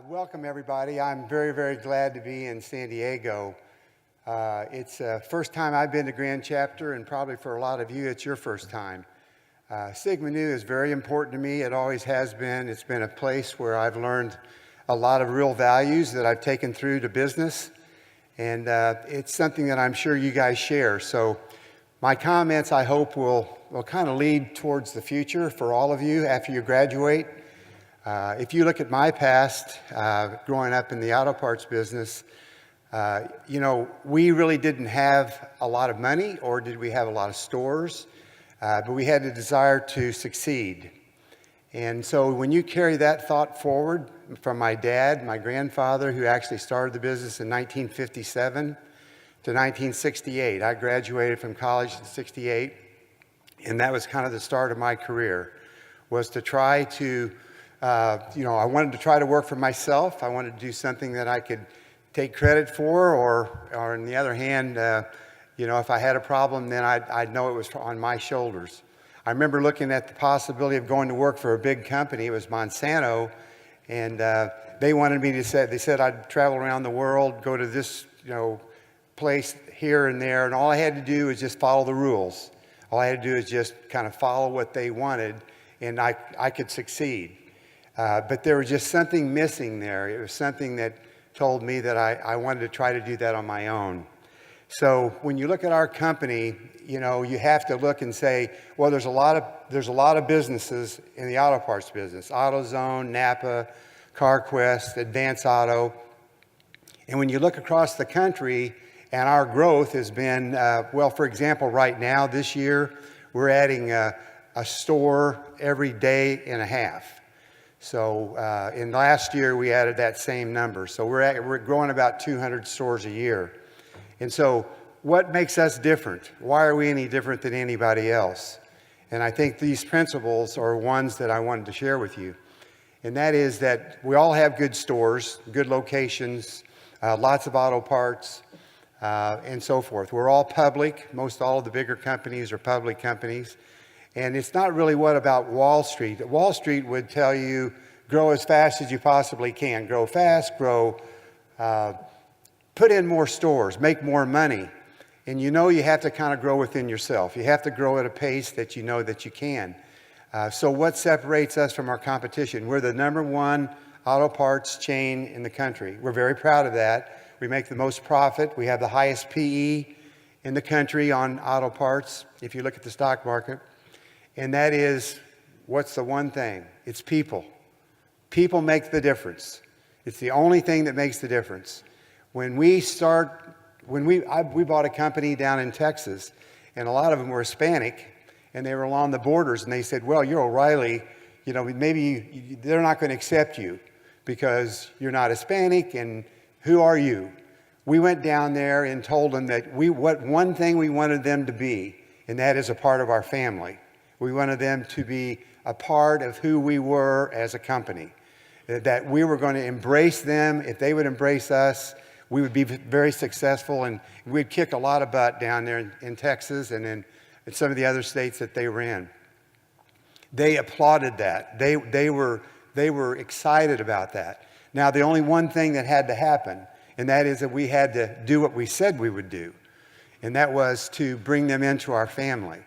Welcome, everybody. I'm very, very glad to be in San Diego. It's the first time I've been to Grand Chapter, and probably for a lot of you, it's your first time. Sigma Nu is very important to me. It always has been. It's been a place where I've learned a lot of real values that I've taken through to business, and it's something that I'm sure you guys share. So my comments, I hope, will kind of lead towards the future for all of you after you graduate. If you look at my past, growing up in the auto parts business, we really didn't have a lot of money, or did we have a lot of stores, but we had a desire to succeed. And so when you carry that thought forward from my dad, my grandfather, who actually started the business in 1957 to 1968, I graduated from college in 68, and that was kind of the start of my career, was to try to I wanted to try to work for myself. I wanted to do something that I could take credit for, or on the other hand, if I had a problem, then I'd know it was on my shoulders. I remember looking at the possibility of going to work for a big company. It was Monsanto, and they wanted me to say, they said I'd travel around the world, go to this, place here and there, and all I had to do was just follow the rules. All I had to do is just kind of follow what they wanted, and I could succeed. But there was just something missing there. It was something that told me that I wanted to try to do that on my own. So when you look at our company, you have to look and say, well, there's a lot of businesses in the auto parts business: AutoZone, Napa, CarQuest, Advance Auto. And when you look across the country, and our growth has been, for example, right now, this year, we're adding a store every day and a half. So in last year, we added that same number. So we're growing about 200 stores a year. And so what makes us different? Why are we any different than anybody else? And I think these principles are ones that I wanted to share with you. And that is that we all have good stores, good locations, lots of auto parts, and so forth. We're all public. Most all of the bigger companies are public companies. And it's not really what about Wall Street. Wall Street would tell you, grow as fast as you possibly can. Grow fast, put in more stores, make more money. And you have to kind of grow within yourself. You have to grow at a pace that you know that you can. So what separates us from our competition? We're the #1 auto parts chain in the country. We're very proud of that. We make the most profit. We have the highest PE in the country on auto parts, if you look at the stock market. And that is, what's the one thing? It's people. People make the difference. It's the only thing that makes the difference. We bought a company down in Texas, and a lot of them were Hispanic, and they were along the borders, and they said, well, you're O'Reilly, maybe they're not going to accept you because you're not Hispanic, and who are you? We went down there and told them that what one thing we wanted them to be, and that is a part of our family. We wanted them to be a part of who we were as a company, that we were going to embrace them. If they would embrace us, we would be very successful, and we'd kick a lot of butt down there in Texas and in some of the other states that they were in. They applauded that. They were excited about that. Now, the only one thing that had to happen, and that is that we had to do what we said we would do, and that was to bring them into our family.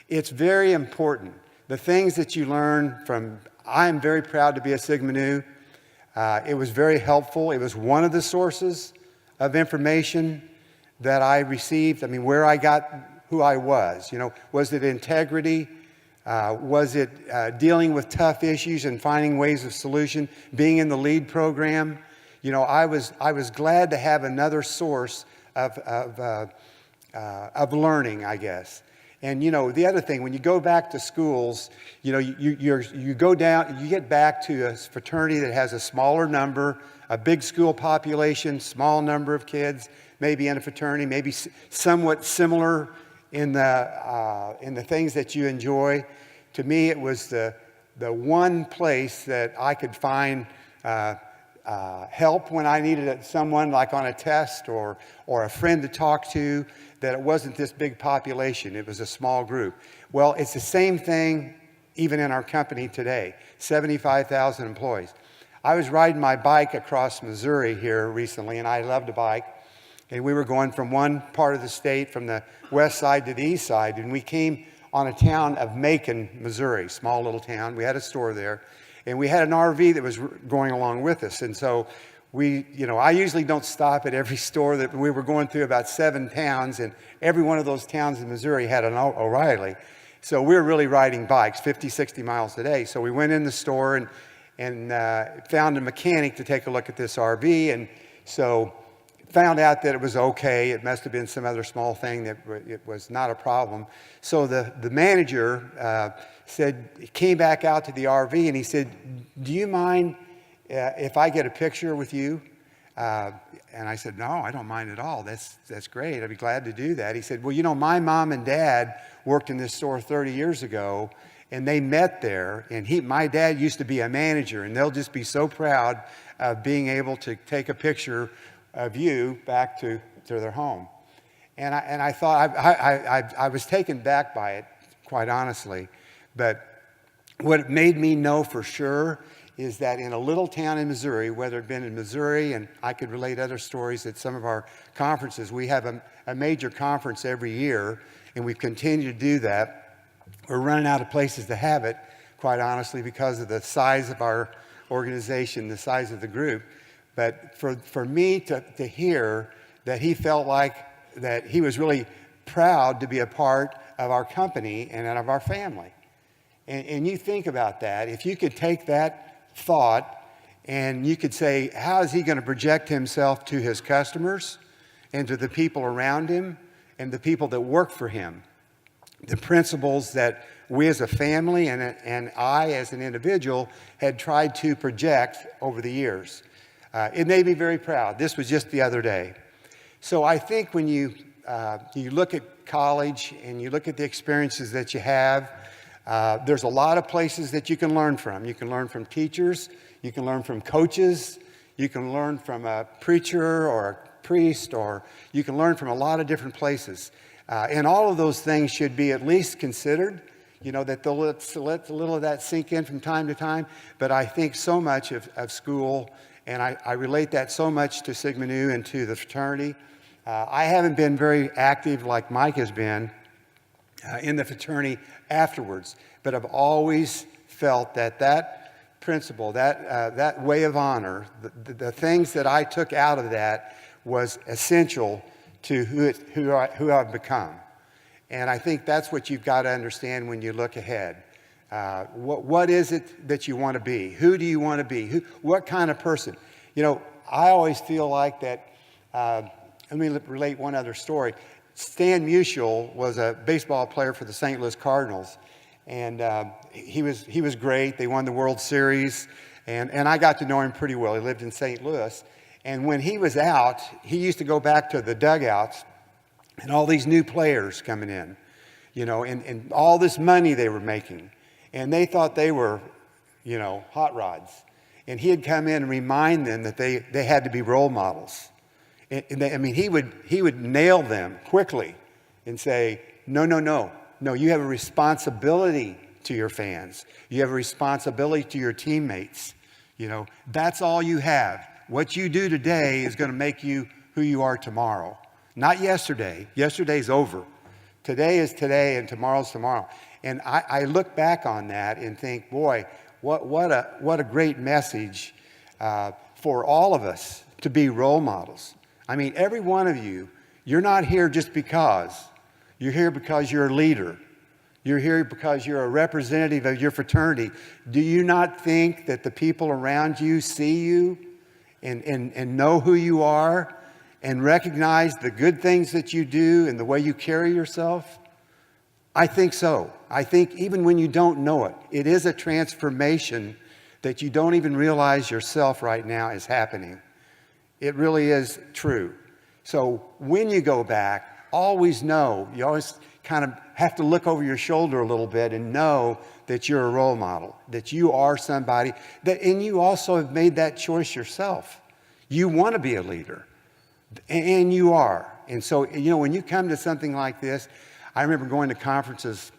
It's very important. The things that you learn from, I'm very proud to be a Sigma Nu. It was very helpful. It was one of the sources of information that I received. I mean, where I got who I was. Was it integrity? Was it dealing with tough issues and finding ways of solution? Being in the LEAD program? I was glad to have another source of learning, I guess. And the other thing, when you go back to schools, you go down, you get back to a fraternity that has a smaller number, a big school population, small number of kids, maybe in a fraternity, maybe somewhat similar in the things that you enjoy. To me, it was the one place that I could find help when I needed someone, like on a test, or a friend to talk to. That it wasn't this big population, it was a small group. Well, it's the same thing even in our company today, 75,000 employees. I was riding my bike across Missouri here recently, and I love to bike. And we were going from one part of the state, from the west side to the east side, and we came on a town of Macon, Missouri, small little town. We had a store there, and we had an RV that was going along with us. And so I usually don't stop at every store. That we were going through about 7 towns, and every one of those towns in Missouri had an O'Reilly. So we were really riding bikes 50, 60 miles a day. So we went in the store and found a mechanic to take a look at this RV, and so found out that it was okay. It must have been some other small thing that it was not a problem. So the manager came back out to the RV, and he said, "Do you mind if I get a picture with you?" And I said, "No, I don't mind at all. That's great. I'd be glad to do that." He said, "Well, my mom and dad worked in this store 30 years ago, and they met there. And my dad used to be a manager, and they'll just be so proud of being able to take a picture of you back to their home." And I thought, I was taken back by it, quite honestly. But what it made me know for sure is that in a little town in Missouri, whether it had been in Missouri, and I could relate other stories at some of our conferences, we have a major conference every year, and we've continued to do that. We're running out of places to have it, quite honestly, because of the size of our organization, the size of the group. But for me to hear that he felt like that he was really proud to be a part of our company and of our family. And you think about that. If you could take that thought and you could say, how is he going to project himself to his customers and to the people around him and the people that work for him? The principles that we as a family and I as an individual had tried to project over the years. It made me very proud. This was just the other day. So I think when you look at college and you look at the experiences that you have, there's a lot of places that you can learn from. You can learn from teachers. You can learn from coaches. You can learn from a preacher or a priest, or you can learn from a lot of different places. And all of those things should be at least considered. That they'll let a little of that sink in from time to time. But I think so much of school, and I relate that so much to Sigma Nu and to the fraternity. I haven't been very active like Mike has been in the fraternity afterwards, but I've always felt that principle, that way of honor, the things that I took out of that was essential to who I've become. And I think that's what you've got to understand when you look ahead. What is it that you want to be? Who do you want to be? What kind of person? I always feel like that. Let me relate one other story. Stan Musial was a baseball player for the St. Louis Cardinals, and he was great. They won the World Series, and I got to know him pretty well. He lived in St. Louis, and when he was out, he used to go back to the dugouts, and all these new players coming in, and all this money they were making, and they thought they were, hot rods, and he'd come in and remind them that they had to be role models. He would nail them quickly and say, no, you have a responsibility to your fans. You have a responsibility to your teammates. That's all you have. What you do today is going to make you who you are tomorrow. Not yesterday. Yesterday's over. Today is today and tomorrow's tomorrow. And I look back on that and think, boy, what a great message for all of us to be role models. Every one of you, you're not here just because. You're here because you're a leader. You're here because you're a representative of your fraternity. Do you not think that the people around you see you and know who you are and recognize the good things that you do and the way you carry yourself? I think so. I think even when you don't know it, it is a transformation that you don't even realize yourself right now is happening. It really is true. So when you go back, always know, you always kind of have to look over your shoulder a little bit and know that you're a role model, that you are somebody, and you also have made that choice yourself. You want to be a leader, and you are. And so, when you come to something like this, I remember going to conferences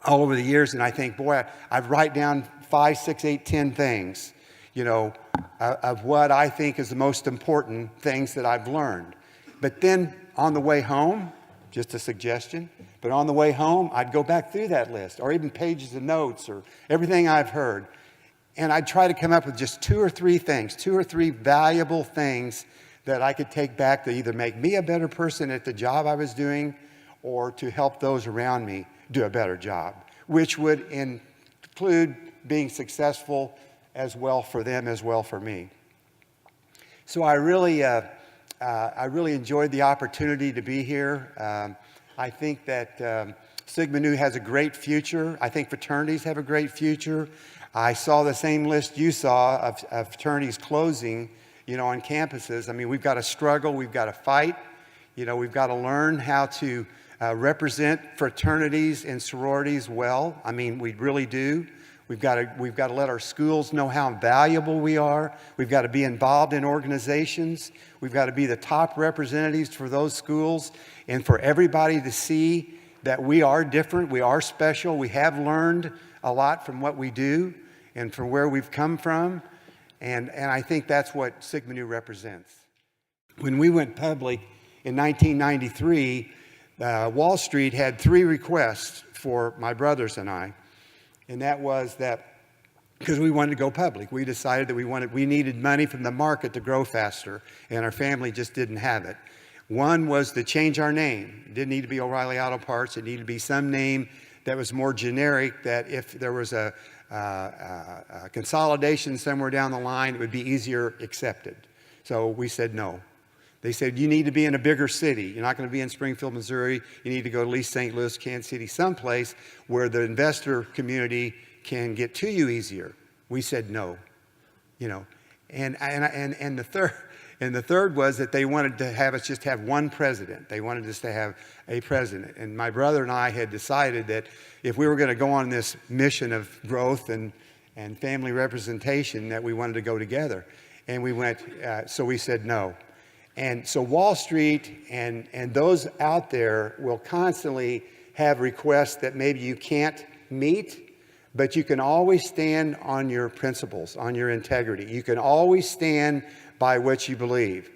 all over the years, and I think, boy, I'd write down 5, 6, 8, 10 things. of what I think is the most important things that I've learned. But then on the way home, just a suggestion, but on the way home, I'd go back through that list, or even pages of notes, or everything I've heard. And I'd try to come up with just 2 or 3 things, 2 or 3 valuable things that I could take back to either make me a better person at the job I was doing, or to help those around me do a better job, which would include being successful as well for them as well for me. So I really enjoyed the opportunity to be here. I think that Sigma Nu has a great future. I think fraternities have a great future. I saw the same list you saw of fraternities closing, on campuses. I mean, we've got to struggle. We've got to fight. We've got to learn how to represent fraternities and sororities well. I mean, we really do. We've got to let our schools know how valuable we are. We've got to be involved in organizations. We've got to be the top representatives for those schools, and for everybody to see that we are different, we are special, we have learned a lot from what we do and from where we've come from. And I think that's what Sigma Nu represents. When we went public in 1993, Wall Street had 3 requests for my brothers and I. And that was that because we wanted to go public. We decided that we needed money from the market to grow faster, and our family just didn't have it. One was to change our name. It didn't need to be O'Reilly Auto Parts. It needed to be some name that was more generic, that if there was a consolidation somewhere down the line, it would be easier accepted. So we said no. They said, you need to be in a bigger city. You're not going to be in Springfield, Missouri. You need to go to at least St. Louis, Kansas City, someplace where the investor community can get to you easier. We said no, And the third was that they wanted to have us just have one president. They wanted us to have a president. And my brother and I had decided that if we were going to go on this mission of growth and family representation, that we wanted to go together. And we went, so we said no. And so Wall Street and those out there will constantly have requests that maybe you can't meet, but you can always stand on your principles, on your integrity. You can always stand by what you believe.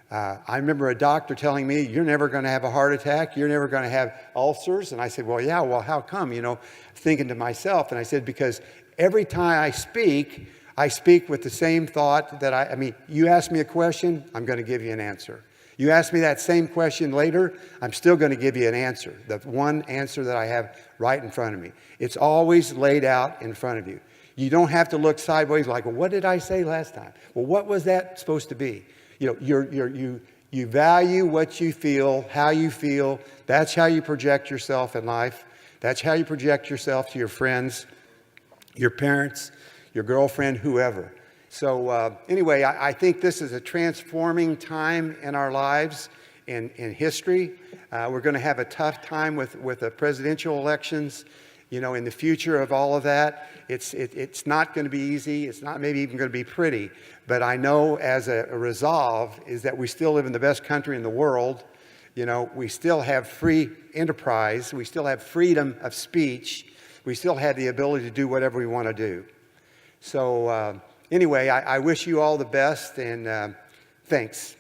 I remember a doctor telling me, you're never going to have a heart attack, you're never going to have ulcers. And I said, well, how come? Thinking to myself, and I said, because every time I speak with the same thought that I mean, you ask me a question, I'm going to give you an answer. You ask me that same question later, I'm still going to give you an answer. The one answer that I have right in front of me. It's always laid out in front of you. You don't have to look sideways like, well, what did I say last time? Well, what was that supposed to be? You value what you feel, how you feel. That's how you project yourself in life. That's how you project yourself to your friends, your parents, your girlfriend, whoever. So anyway, I think this is a transforming time in our lives, in history. We're going to have a tough time with the presidential elections. In the future of all of that, it's not going to be easy. It's not maybe even going to be pretty. But I know as a resolve is that we still live in the best country in the world. We still have free enterprise. We still have freedom of speech. We still have the ability to do whatever we want to do. So anyway, I wish you all the best, and thanks.